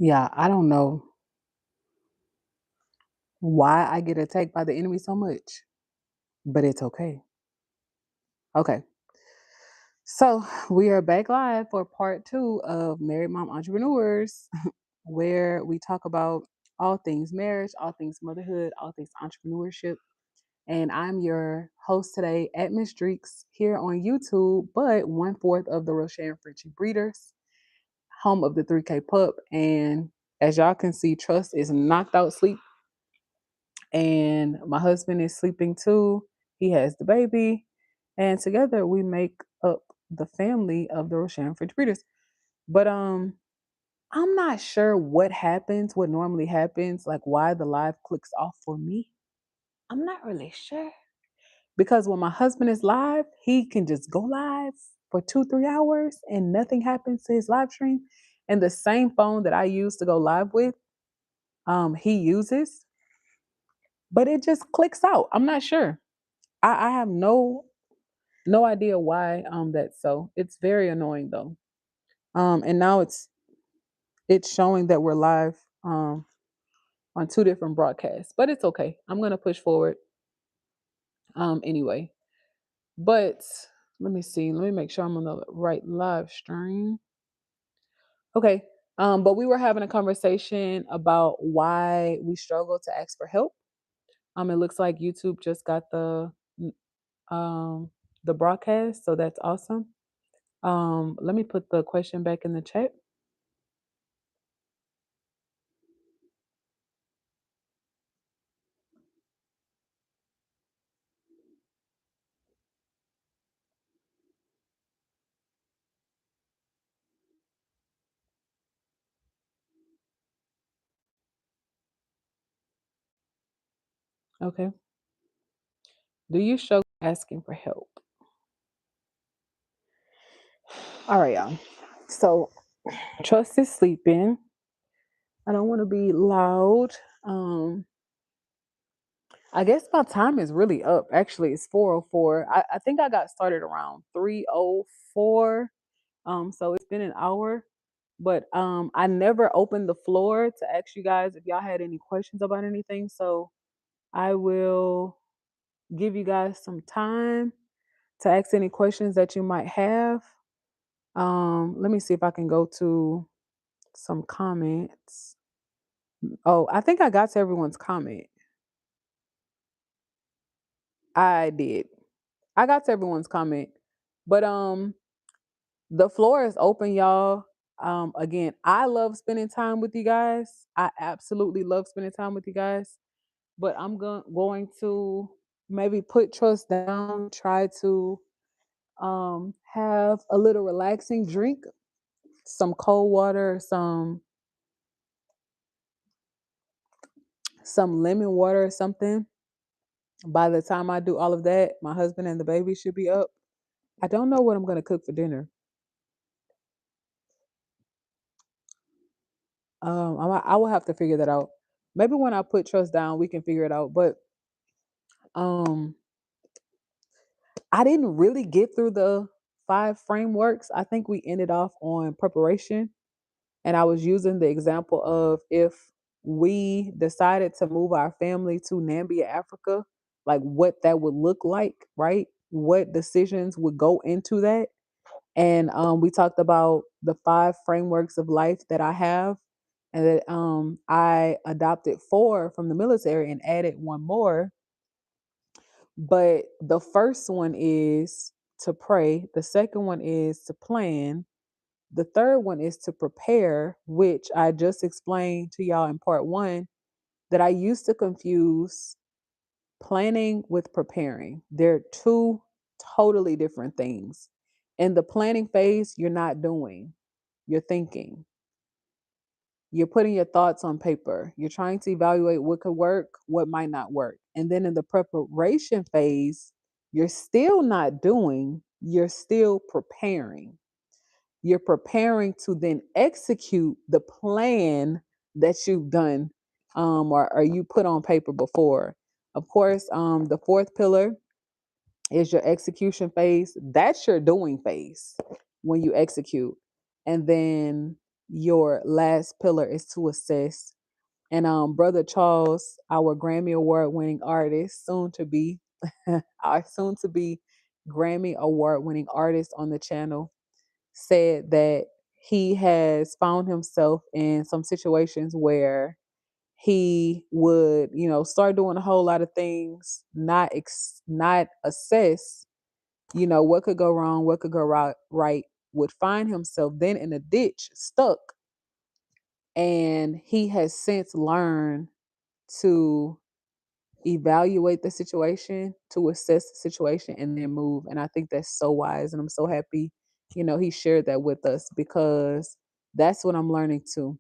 Yeah, I don't know why I get attacked by the enemy so much, but it's okay. Okay. So we are back live for part two of Married Mom Entrepreneurs, where we talk about all things marriage, all things motherhood, all things entrepreneurship. And I'm your host today at Miss Streaks here on YouTube, but one fourth of the Rosharon Frenchie breeders, home of the 3K pup. And as y'all can see, Trust is knocked out sleep, and my husband is sleeping too. He has the baby, and together we make up the family of the Rosharon French breeders. But I'm not sure what happens, what normally happens, like why the live clicks off for me. I'm not really sure. Because when my husband is live, he can just go live for 2, 3 hours and nothing happens to his live stream. And the same phone that I use to go live with, he uses, but it just clicks out. I'm not sure. I have no idea why that's so. It's very annoying though. And now it's showing that we're live on two different broadcasts, but it's okay. I'm gonna push forward anyway. But let me see. Let me make sure I'm on the right live stream. Okay. But we were having a conversation about why we struggle to ask for help. It looks like YouTube just got um the broadcast, so that's awesome. Let me put the question back in the chat. Okay. Do you struggle asking for help? All right, y'all. So Trust is sleeping. I don't want to be loud. Um, I guess my time is really up. Actually, it's 4:04. I think I got started around 3:04. So it's been an hour. But I never opened the floor to ask you guys if y'all had any questions about anything. So I will give you guys some time to ask any questions that you might have. Let me see if I can go to some comments. Oh, I think I got to everyone's comment. I did. I got to everyone's comment. But the floor is open, y'all. Again, I love spending time with you guys. I absolutely love spending time with you guys. But I'm going to maybe put Trust down, try to have a little relaxing drink, some cold water, some lemon water or something. By the time I do all of that, my husband and the baby should be up. I don't know what I'm going to cook for dinner. I will have to figure that out. Maybe when I put Trust down, we can figure it out. But um, I didn't really get through the 5 frameworks. I think we ended off on preparation, and I was using the example of if we decided to move our family to Nambia, Africa, like what that would look like, right? What decisions would go into that? And we talked about the 5 frameworks of life that I have, and that I adopted 4 from the military and added one more. But the first one is to pray. The second one is to plan. The third one is to prepare, which I just explained to y'all in part one, that I used to confuse planning with preparing. They're two totally different things. In the planning phase, you're not doing, you're thinking. You're putting your thoughts on paper. You're trying to evaluate what could work, what might not work. And then in the preparation phase, you're still not doing, you're still preparing. You're preparing to then execute the plan that you've done, or you put on paper before. Of course, the fourth pillar is your execution phase. That's your doing phase when you execute. And then your last pillar is to assess. And Brother Charles, our Grammy Award winning artist, soon to be, our soon to be Grammy Award winning artist on the channel, said that he has found himself in some situations where he would, start doing a whole lot of things, not assess, what could go wrong, what could go right, would find himself then in a ditch, stuck. And he has since learned to evaluate the situation, to assess the situation, and then move. And I think that's so wise. And I'm so happy, he shared that with us because that's what I'm learning too.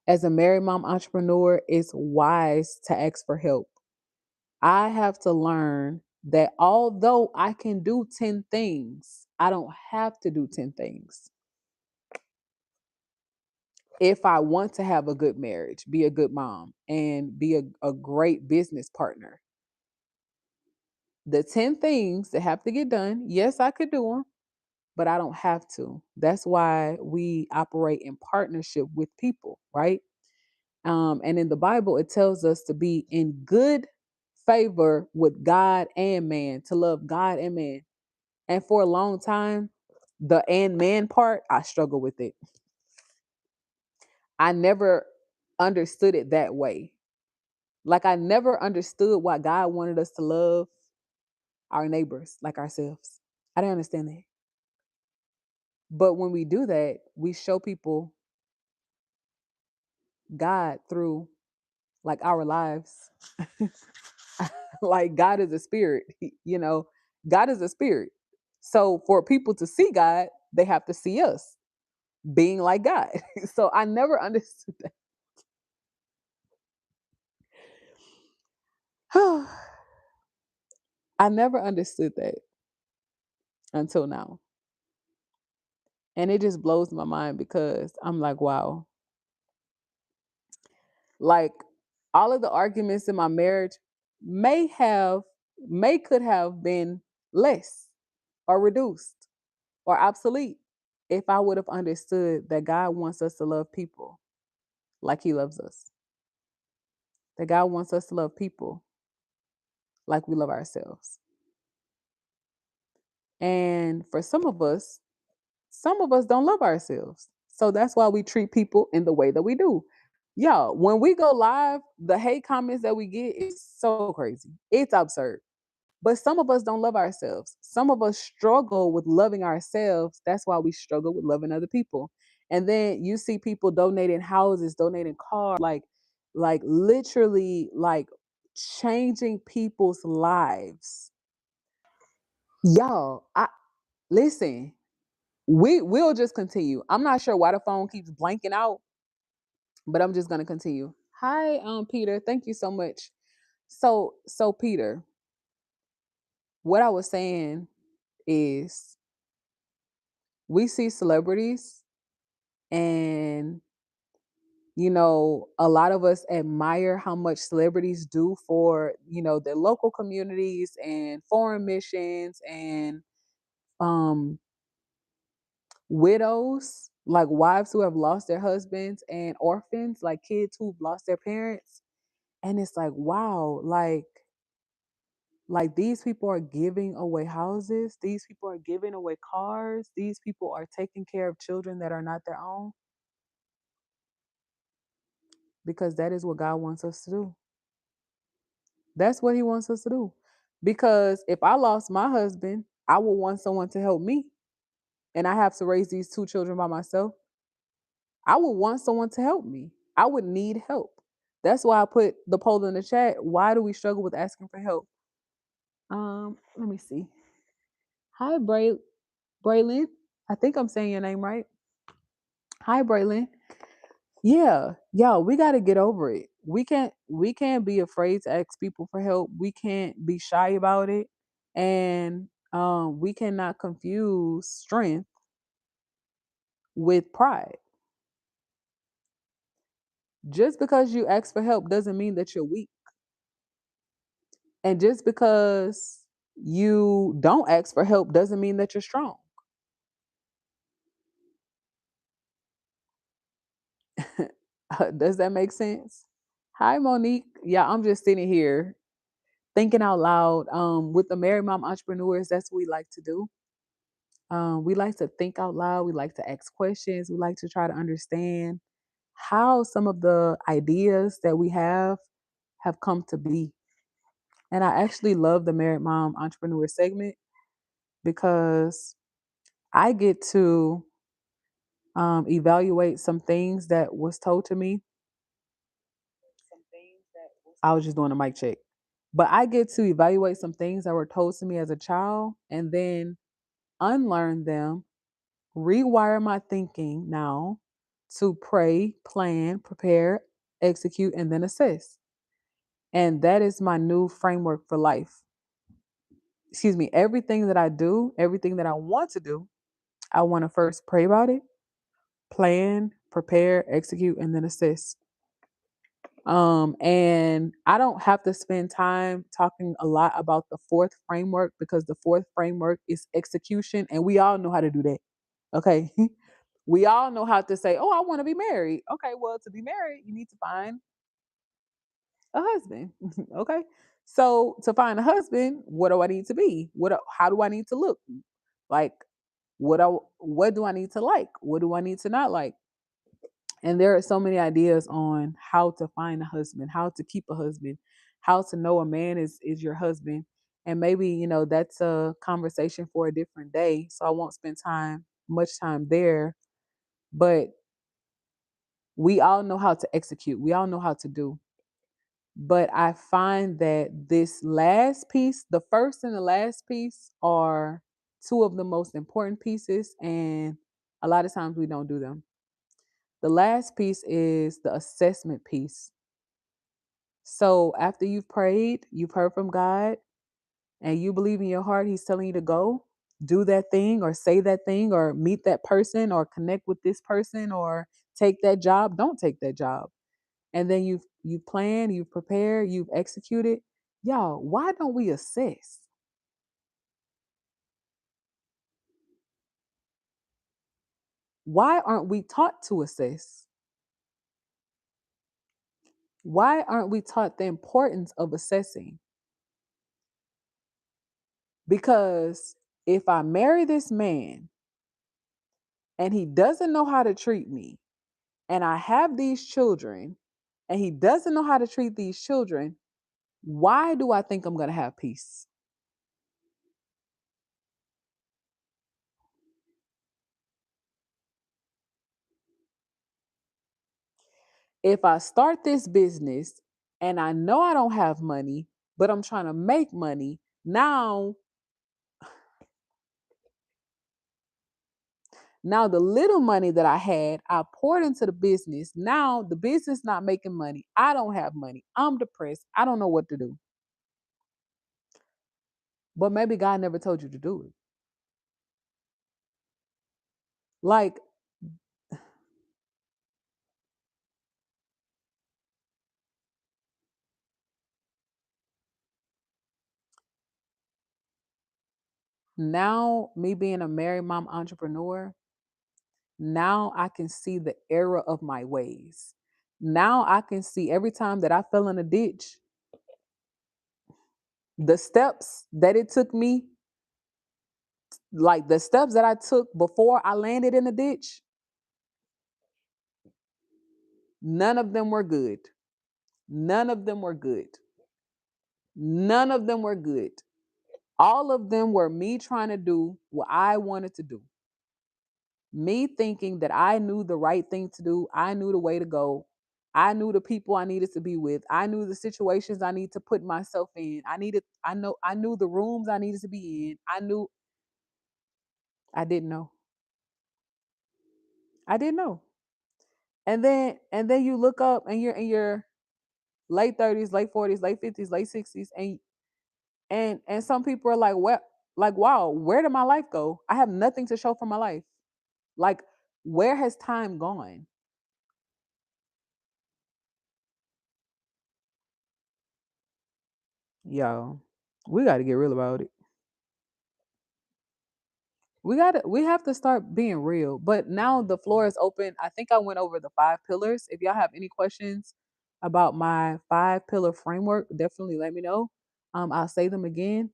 As a married mom entrepreneur, it's wise to ask for help. I have to learn that although I can do 10 things, I don't have to do 10 things. If I want to have a good marriage, be a good mom, and be a great business partner, the 10 things that have to get done, yes, I could do them, but I don't have to. That's why we operate in partnership with people, right? And in the Bible, it tells us to be in good favor with God and man, to love God and man. And for a long time, the and man part, I struggle with it. I never understood it that way. Like I never understood why God wanted us to love our neighbors like ourselves. I didn't understand that. But when we do that, we show people God through like our lives. Like God is a spirit, God is a spirit. So for people to see God, they have to see us being like God. So I never understood that. I never understood that until now. And it just blows my mind because I'm like, wow, like all of the arguments in my marriage may have, could have been less or reduced or obsolete if I would have understood that God wants us to love people like he loves us. That God wants us to love people like we love ourselves. And for some of us don't love ourselves. So that's why we treat people in the way that we do. Y'all, when we go live, the hate comments that we get is so crazy. It's absurd. But some of us don't love ourselves. Some of us struggle with loving ourselves. That's why we struggle with loving other people. And then you see people donating houses, donating cars, like literally like changing people's lives. Y'all, I listen, we will just continue. I'm not sure why the phone keeps blanking out, but I'm just gonna continue. Hi, Peter. Thank you so much. So Peter, what I was saying is we see celebrities and a lot of us admire how much celebrities do for their local communities and foreign missions and um widows, like wives who have lost their husbands, and orphans, like kids who've lost their parents. And it's like, wow, like these people are giving away houses, these people are giving away cars, these people are taking care of children that are not their own, because that is what God wants us to do. That's what he wants us to do. Because if I lost my husband, I would want someone to help me, and I have to raise these two children by myself. I would want someone to help me. I would need help. That's why I put the poll in the chat. Why do we struggle with asking for help? Let me see. Hi, Braylon. I think I'm saying your name right. Hi, Braylon. Yeah, y'all, we got to get over it. We can't be afraid to ask people for help. We can't be shy about it, and we cannot confuse strength with pride. Just because you ask for help doesn't mean that you're weak, and just because you don't ask for help doesn't mean that you're strong. Does that make sense? Hi, Monique. Yeah, I'm just sitting here thinking out loud. With the married mom entrepreneurs, that's what we like to do. We like to think out loud. We like to ask questions. We like to try to understand how some of the ideas that we have come to be. And I actually love the married mom entrepreneur segment because I get to evaluate some things that was told to me. I was just doing a mic check. But I get to evaluate some things that were told to me as a child and then unlearn them, rewire my thinking now to pray, plan, prepare, execute, and then assess. And that is my new framework for life. Excuse me, everything that I do, everything that I want to do, I want to first pray about it, plan, prepare, execute, and then assess. And I don't have to spend time talking a lot about the fourth framework because the fourth framework is execution, and we all know how to do that. Okay. We all know how to say, oh, I want to be married. Okay, well, to be married, you need to find a husband. Okay. So to find a husband, what do I need to be? How do I need to look? Like what do I need to like? What do I need to not like? And there are so many ideas on how to find a husband, how to keep a husband, how to know a man is your husband. And maybe, that's a conversation for a different day. So I won't spend much time there. But we all know how to execute. We all know how to do. But I find that this last piece, the first and the last piece, are two of the most important pieces. And a lot of times we don't do them. The last piece is the assessment piece. So after you've prayed, you've heard from God, and you believe in your heart He's telling you to go do that thing or say that thing or meet that person or connect with this person or take that job, don't take that job. And then you plan, you've prepared, you've executed. Y'all, why don't we assess? Why aren't we taught to assess? Why aren't we taught the importance of assessing? Because if I marry this man and he doesn't know how to treat me, and I have these children and he doesn't know how to treat these children, why do I think I'm going to have peace? If I start this business and I know I don't have money, but I'm trying to make money, now the little money that I had, I poured into the business. Now the business not making money. I don't have money. I'm depressed. I don't know what to do. But maybe God never told you to do it. Like now, me being a married mom entrepreneur, now I can see the error of my ways. Now I can see every time that I fell in a ditch, the steps that it took me, like the steps that I took before I landed in the ditch, none of them were good. None of them were good. None of them were good. All of them were me trying to do what I wanted to do. Me thinking that I knew the right thing to do. I knew the way to go. I knew the people I needed to be with. I knew the situations I need to put myself in. I knew the rooms I needed to be in. I didn't know. I didn't know. And then you look up and you're in your late 30s, late 40s, late 50s, late 60s, and some people are like, "What? Like, wow, where did my life go? I have nothing to show for my life. Like, where has time gone?" Yo, we got to get real about it. we have to start being real. But now the floor is open. I think I went over the 5 pillars. If y'all have any questions about my 5 pillar framework, definitely let me know. I'll say them again.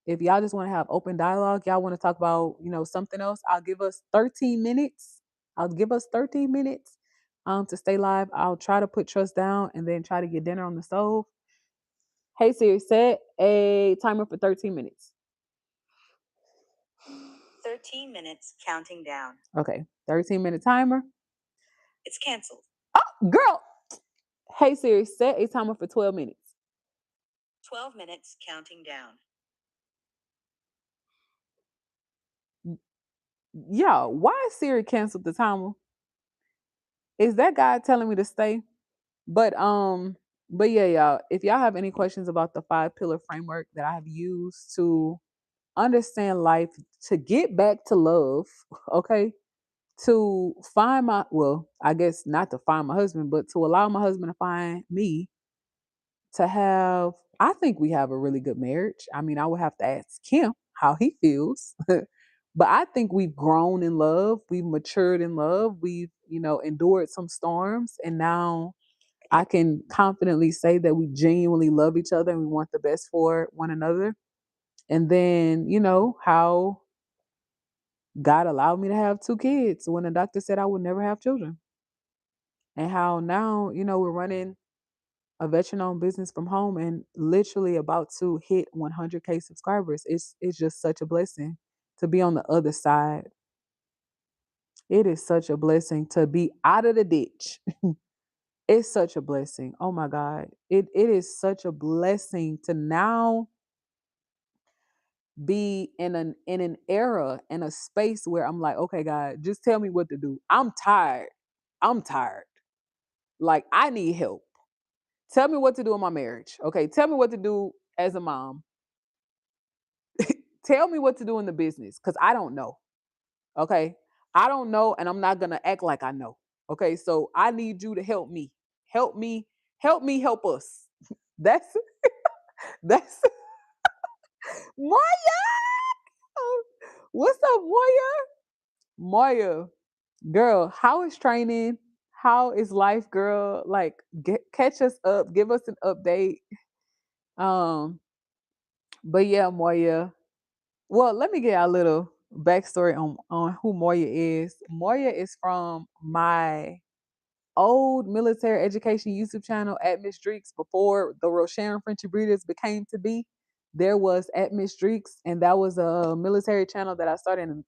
If y'all just want to have open dialogue, y'all want to talk about, something else, I'll give us 13 minutes. I'll give us 13 minutes to stay live. I'll try to put trust down and then try to get dinner on the stove. Hey Siri, set a timer for 13 minutes. 13 minutes counting down. Okay, 13-minute timer. It's canceled. Oh, girl. Hey Siri, set a timer for 12 minutes. 12 minutes counting down. Yo, why Siri canceled the timer? Is that guy telling me to stay? But but yeah, y'all. If y'all have any questions about the 5 pillar framework that I have used to understand life, to get back to love, okay, to find my, well, I guess not to find my husband, but to allow my husband to find me, to have, I think we have a really good marriage. I mean, I would have to ask him how he feels. But I think we've grown in love, we've matured in love, we've, endured some storms, and now I can confidently say that we genuinely love each other and we want the best for one another. And then, how God allowed me to have 2 kids when the doctor said I would never have children. And how now, we're running a veteran owned business from home and literally about to hit 100K subscribers. It's just such a blessing to be on the other side. It is such a blessing to be out of the ditch. It's such a blessing. Oh my God. It is such a blessing to now be in an era, in a space where I'm like, okay, God, just tell me what to do. I'm tired. I'm tired. Like I need help. Tell me what to do in my marriage. Okay. Tell me what to do as a mom. Tell me what to do in the business because I don't know. Okay. I don't know, and I'm not going to act like I know. Okay. So I need you to help me. Help me. Help me help us. That's that's Moya. What's up, Moya? Moya, girl, how is training? How is life, girl? Like, catch us up. Give us an update. Um, but yeah, Moya. Well, let me get a little backstory on who Moya is. Moya is from my old military education YouTube channel at Miss Dreeks before the Rosharon Frenchie Breeders became to be. There was at Miss Dreeks, and that was a military channel that I started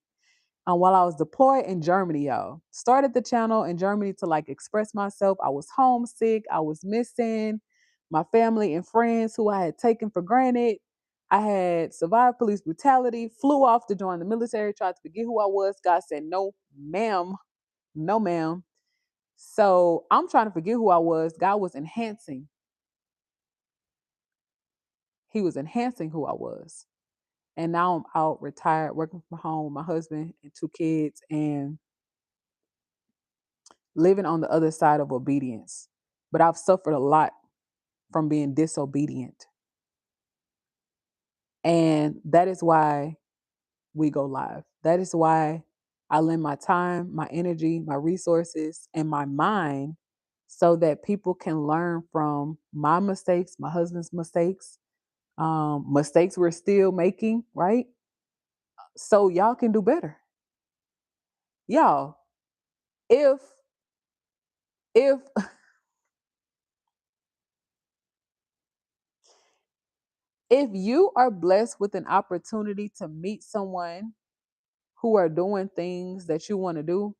while I was deployed in Germany, y'all. Started the channel in Germany to like express myself. I was homesick. I was missing my family and friends who I had taken for granted. I had survived police brutality, flew off to join the military, tried to forget who I was. God said, no, ma'am, no, ma'am. So I'm trying to forget who I was. God was enhancing. He was enhancing who I was. And now I'm out retired, working from home with my husband and 2 kids, and living on the other side of obedience. But I've suffered a lot from being disobedient. And that is why we go live. That is why I lend my time, my energy, my resources, and my mind so that people can learn from my mistakes, my husband's mistakes, mistakes we're still making, right? So y'all can do better. Y'all, if if if you are blessed with an opportunity to meet someone who are doing things that you want to do,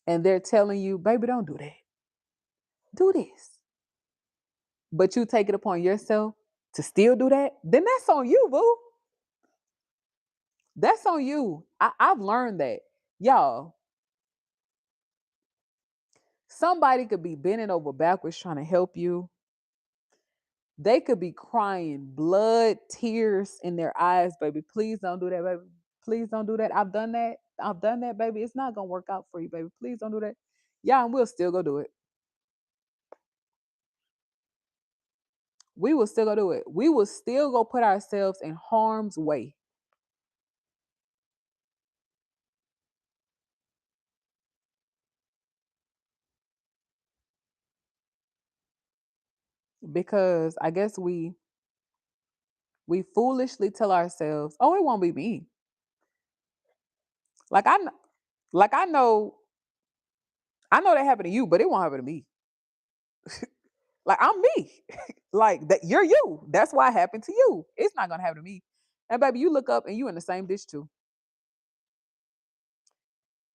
and they're telling you, baby, don't do that. Do this. But you take it upon yourself to still do that, then that's on you, boo. That's on you. I've learned that. Y'all, somebody could be bending over backwards trying to help you. They could be crying blood, tears in their eyes, baby. Please don't do that, baby. Please don't do that. I've done that. I've done that, baby. It's not gonna work out for you, baby. Please don't do that. Yeah, and we'll still go do it. We will still go do it. We will still go put ourselves in harm's way. because I guess we foolishly tell ourselves, "Oh, it won't be me." Like like I know that happened to you, but it won't happen to me. Like I'm me. Like that you're you. That's why it happened to you. It's not gonna happen to me. And baby, you look up and you in the same ditch too.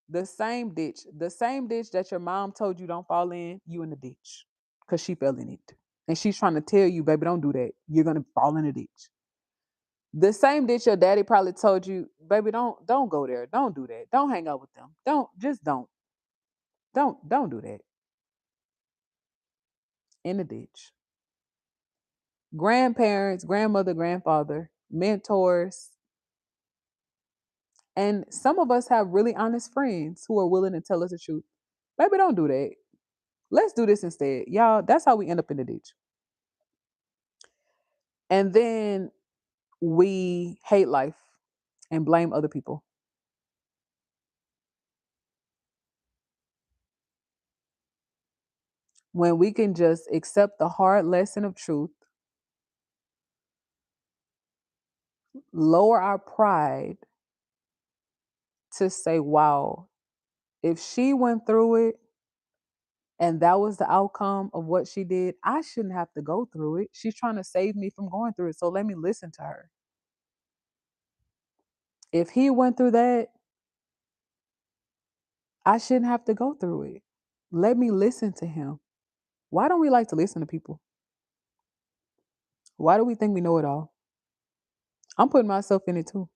The same ditch. The same ditch that your mom told you don't fall in, you in the ditch. Cause she fell in it. And she's trying to tell you, baby, don't do that. You're gonna fall in the ditch. The same ditch your daddy probably told you, baby, don't go there. Don't do that. Don't hang out with them. Don't just don't. Don't do that. In the ditch. Grandparents, grandmother, grandfather, mentors, and some of us have really honest friends who are willing to tell us the truth. Baby, don't do that. Let's do this instead. Y'all, that's how we end up in the ditch. And then we hate life and blame other people when we can just accept the hard lesson of truth, lower our pride to say, wow, if she went through it and that was the outcome of what she did, I shouldn't have to go through it. She's trying to save me from going through it. So let me listen to her. If he went through that, I shouldn't have to go through it. Let me listen to him. Why don't we like to listen to people? Why do we think we know it all? I'm putting myself in it too.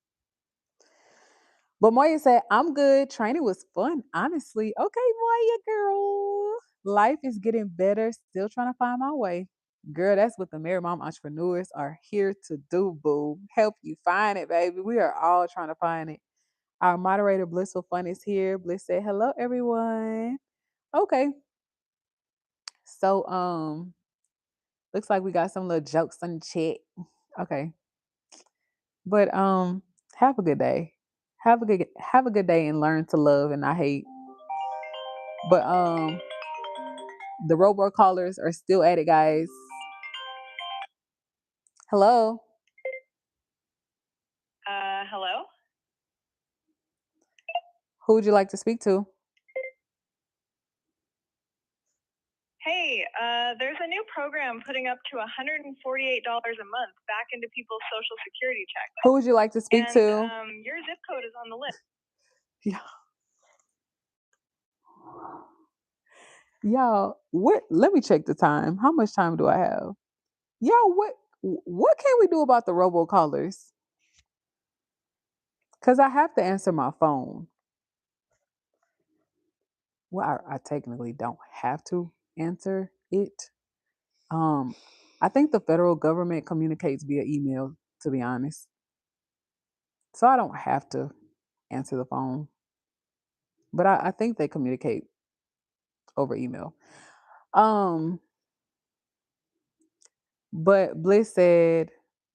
But Moya said, I'm good. Training was fun, honestly. Okay, Moya, girl. Life is getting better. Still trying to find my way. Girl, that's what the Married Mom entrepreneurs are here to do, boo. Help you find it, baby. We are all trying to find it. Our moderator, Blissful Fun, is here. Bliss said, hello, everyone. Okay. So, looks like we got some little jokes on the chat. Okay. But have a good day. Have a good day and learn to love and not hate. But the robot callers are still at it, guys. Hello. Hello? Who would you like to speak to? Hey, there's a new program putting up to $148 a month back into people's social security checks. Who would you like to speak And to? your zip code is on the list. Yeah. Y'all, what let me check the time. How much time do I have? Y'all, what can we do about the robocallers? Because I have to answer my phone. Well, I technically don't have to answer it. Um, I think the federal government communicates via email, to be honest. So I don't have to answer the phone. But I think they communicate over email. Um, but Bliss said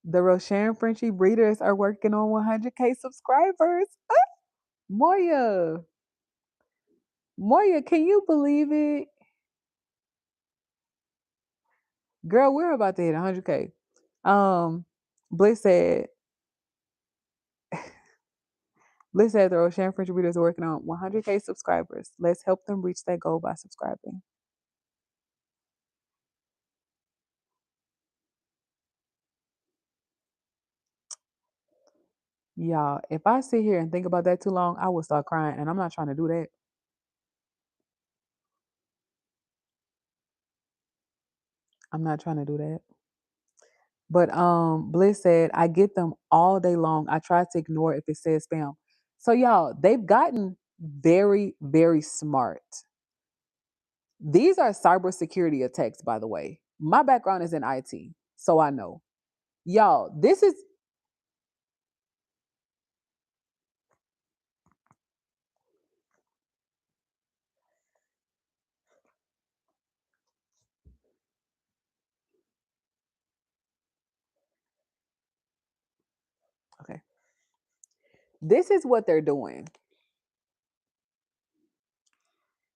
the Rosharon Frenchie breeders are working on 100K subscribers. Moya, Moya, can you believe it? Girl, we're about to hit 100K. Bliss said, Bliss said the Rosharon Frenchie breeders are working on 100K subscribers. Let's help them reach that goal by subscribing. Y'all, if I sit here and think about that too long, I will start crying, and I'm not trying to do that. I'm not trying to do that. But Bliss said, I get them all day long. I try to ignore if it says spam. So y'all, they've gotten very, very smart. These are cybersecurity attacks, by the way. My background is in IT, so I know. Y'all, this is okay. This is what they're doing.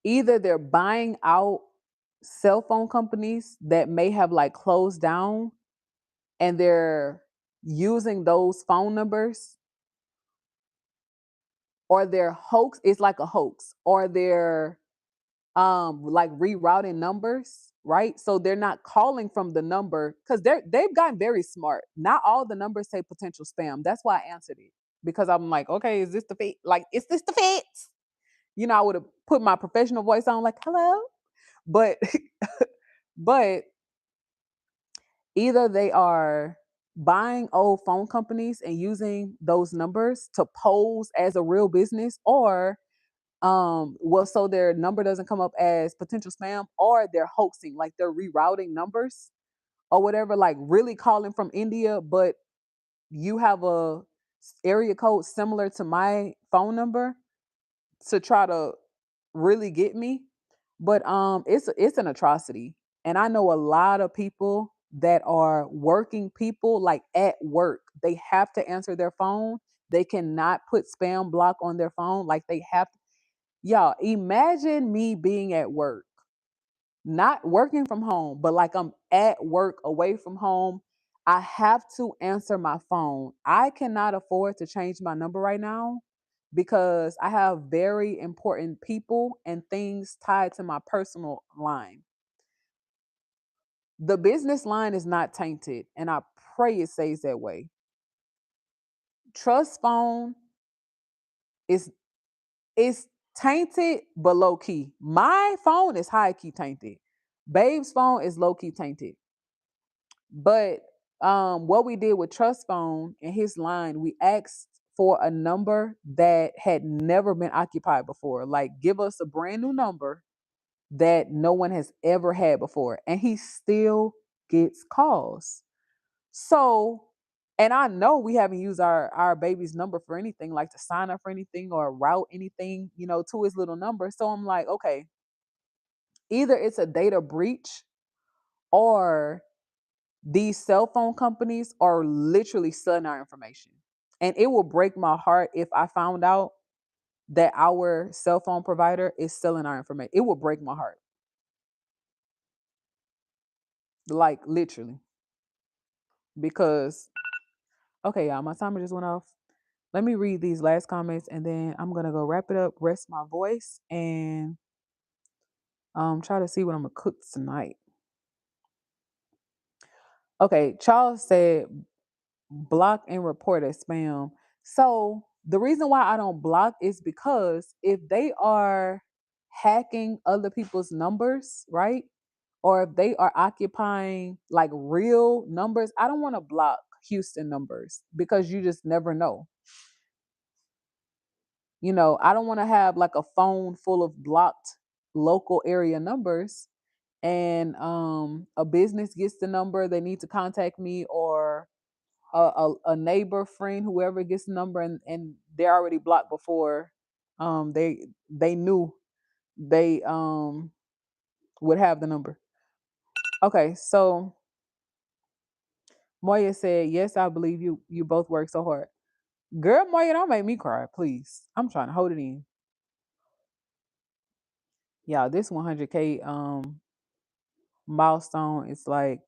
Either they're buying out cell phone companies that may have like closed down and they're using those phone numbers, or they're hoax, it's like a hoax, or they're like rerouting numbers, right? So they're not calling from the number because they've gotten very smart. Not all the numbers say potential spam. That's why I answered it, because I'm like, okay, is this the fit? Like, is this the fit? I would have put my professional voice on, like, hello. But but either they are buying old phone companies and using those numbers to pose as a real business, or well, so their number doesn't come up as potential spam, or they're hoaxing, like they're rerouting numbers or whatever, like really calling from India, but you have a area code similar to my phone number to try to really get me. But it's an atrocity. And I know a lot of people that are working people, like at work. They have to answer their phone. They cannot put spam block on their phone. Like they have to. Y'all, imagine me being at work, not working from home, but like I'm at work away from home. I have to answer my phone. I cannot afford to change my number right now because I have very important people and things tied to my personal line. The business line is not tainted, and I pray it stays that way. Trust phone is it's tainted, but low key. My phone is high key tainted. Babe's phone is low key tainted. But what we did with Trust Phone and his line, we asked for a number that had never been occupied before. Like, give us a brand new number that no one has ever had before. And he still gets calls. So, and I know we haven't used our baby's number for anything, like to sign up for anything or route anything, to his little number. So I'm like, okay, either it's a data breach, or these cell phone companies are literally selling our information. And it will break my heart if I found out that our cell phone provider is selling our information. It will break my heart. Like, literally. Because, okay, y'all, my timer just went off. Let me read these last comments and then I'm gonna go wrap it up, rest my voice, and try to see what I'm gonna cook tonight. Okay, Charles said block and report as spam. So the reason why I don't block is because if they are hacking other people's numbers, right? Or if they are occupying like real numbers, I don't want to block Houston numbers because you just never know. I don't want to have like a phone full of blocked local area numbers, and a business gets the number, they need to contact me, or a neighbor, friend, whoever gets the number, and they're already blocked before they knew they would have the number. Okay, so Moya said, yes, I believe you both work so hard. Girl, Moya, don't make me cry, please. I'm trying to hold it in. Yeah, this 100K milestone is like,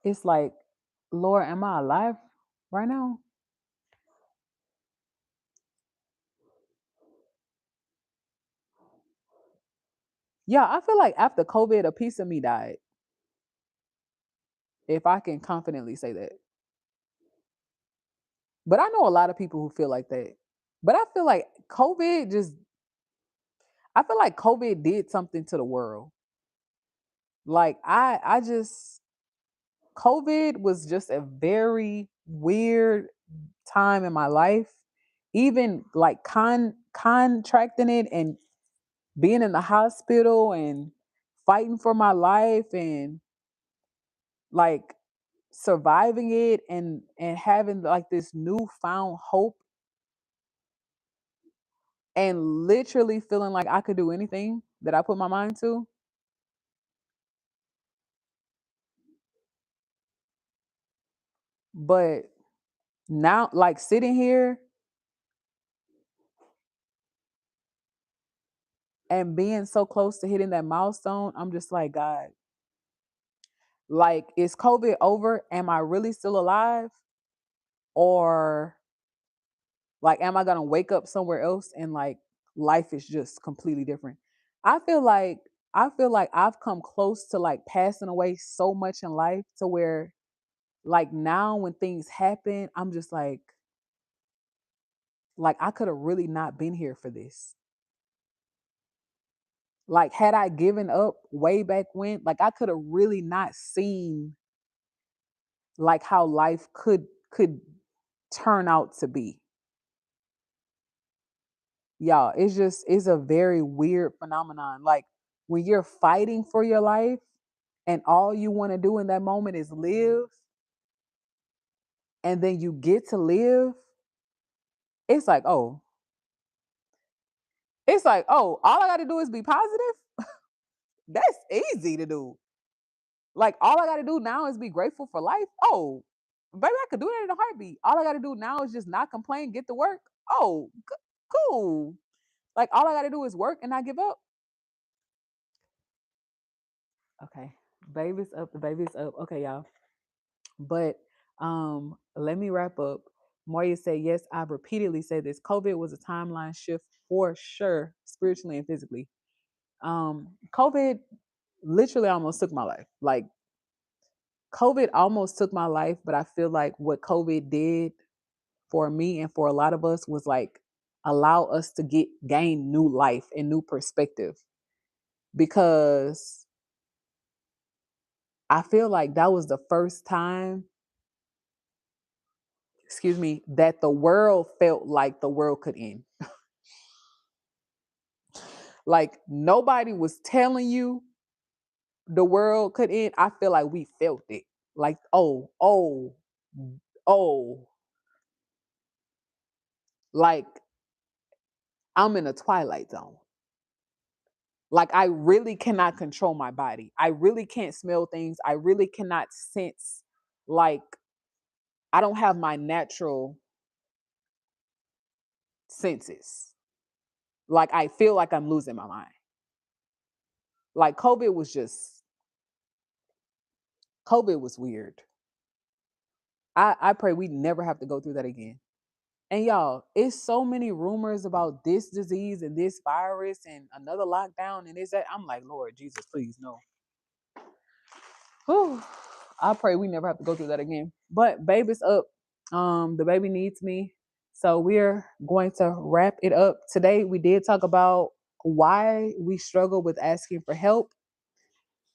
it's like, Lord, am I alive right now? Yeah, I feel like after COVID, a piece of me died. If I can confidently say that. But I know a lot of people who feel like that. But I feel like COVID did something to the world. Like I just COVID was just a very weird time in my life. Even like contracting it and being in the hospital and fighting for my life and like surviving it and having like this newfound hope and literally feeling like I could do anything that I put my mind to. But Now, like sitting here and being so close to hitting that milestone, I'm just like, God, like, is COVID over? Am I really still alive? Or like, am I gonna wake up somewhere else and like life is just completely different? I feel like I feel like I've come close to like passing away so much in life to where like now when things happen, I'm just like I could have really not been here for this. Like had I given up way back when, like I could have really not seen like how life could turn out to be. Y'all, it's a very weird phenomenon. Like when you're fighting for your life and all you want to do in that moment is live, and then you get to live, it's like, oh, it's like, oh, all I got to do is be positive. That's easy to do. Like all I got to do now is be grateful for life. Oh, baby, I could do that in a heartbeat. All I got to do now is just not complain, get to work. Oh, cool. Like all I got to do is work and not give up. Okay, baby's up. The baby's up. Okay, y'all. But let me wrap up. Moya said, yes, I've repeatedly said this. COVID was a timeline shift for sure, spiritually and physically. COVID literally almost took my life. Like COVID almost took my life, but I feel like what COVID did for me and for a lot of us was like allow us to gain new life and new perspective because I feel like that was the first time, excuse me, that the world felt like the world could end. Like nobody was telling you the world could end. I feel like we felt it. Like, oh, like I'm in a twilight zone. Like I really cannot control my body. I really can't smell things. I really cannot sense like I don't have my natural senses. Like I feel like I'm losing my mind. Like COVID was weird. I pray we never have to go through that again. And y'all, it's so many rumors about this disease and this virus and another lockdown and is that I'm like, Lord Jesus, please no. Whew. I pray we never have to go through that again. But baby's up. The baby needs me. So we're going to wrap it up. Today we did talk about why we struggle with asking for help.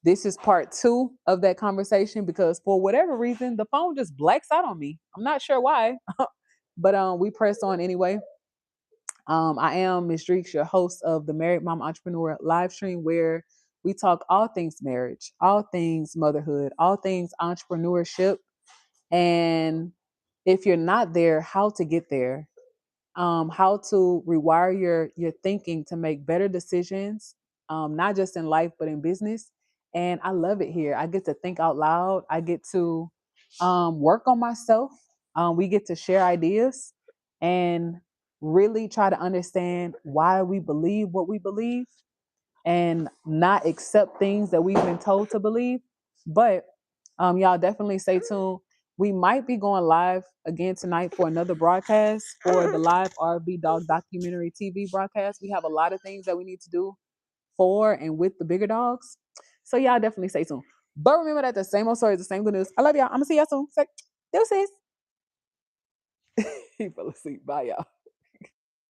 This is part 2 of that conversation because for whatever reason the phone just blacks out on me. I'm not sure why. But we pressed on anyway. I am Ms. Dreeks, your host of the Married Mom Entrepreneur live stream, where we talk all things marriage, all things motherhood, all things entrepreneurship. And if you're not there, how to get there, how to rewire your thinking to make better decisions, not just in life but in business. And I love it here. I get to think out loud. I get to work on myself. We get to share ideas and really try to understand why we believe what we believe and not accept things that we've been told to believe. But y'all definitely stay tuned. We might be going live again tonight for another broadcast for the live RV Dog documentary TV broadcast. We have a lot of things that we need to do for and with the bigger dogs. So y'all definitely stay tuned. But remember that the same old story is the same good news. I love y'all. I'm gonna see y'all soon. Deuces. He fell asleep. Bye, y'all.